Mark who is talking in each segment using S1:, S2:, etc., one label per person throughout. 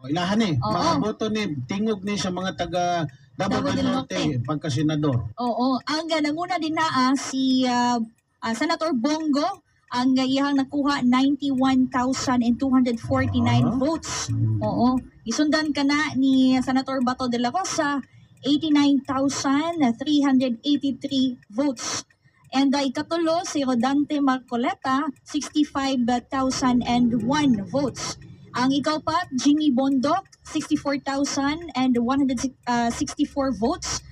S1: Ilahan ni,
S2: Oo.
S1: mga boto ni, tingog ni sa mga taga Davao del Norte, pagka-senador.
S2: Oo. Ang nanguna din na si Senator Bongo, ang iyang nakuha 91,249 votes. Oo. Isundan ka na ni Senator Bato de la Rosa, 89,383 votes. And ikatulo, si Rodante Marcoleta, 65,001 votes. Ang ikaw pa, Jimmy Bondok, 64,164 votes.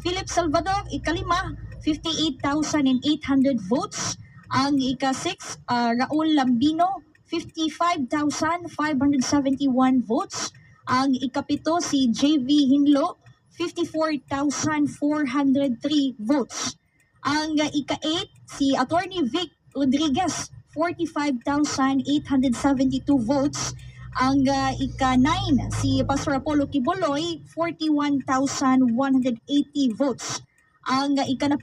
S2: Philip Salvador, ikalima, 58,800 votes. Ang ika-6, Raul Lambino, 55,571 votes. Ang ikapito, si JV Hinlo, 54,403 votes. Ang ika-8, si Attorney Vic Rodriguez, 45,872 votes. Ang ika-9, si Pastor Apollo Kibuloy, 41,180 votes. Ang ika-10,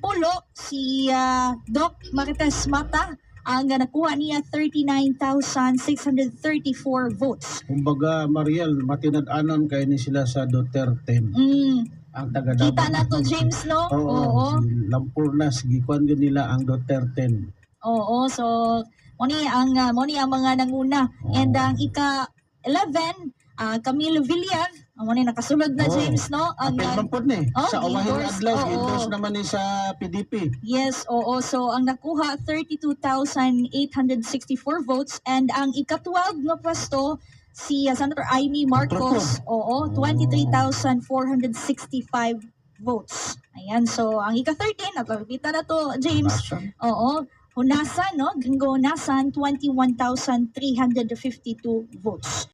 S2: si Doc Marites Mata, ang nakuha niya 39,634 votes.
S1: Kumbaga, Mariel, matinad-anon kayo ni sila sa Duterte. Ang taga Davao.
S2: Kita na to, James, no?
S1: Oo. Lampurnas, gikuan yun nila ang Duterte.
S2: Oo, so moni ang mga nanguna. And ang ika-11, Camilo Villar, moni nakasulod na, James, no? Ang
S1: Apel ni sa Awahin Adlaw, endorse naman ni sa PDP.
S2: Yes, oo. So ang nakuha 32,864 votes, and ang ika-12 na pwesto si Senator Amy Marcos, 23,465 votes. Ayan, so ang ika-13, napapita na to, James. Oo. Hunasan, no? Gringo Hunasan, 21,352 votes.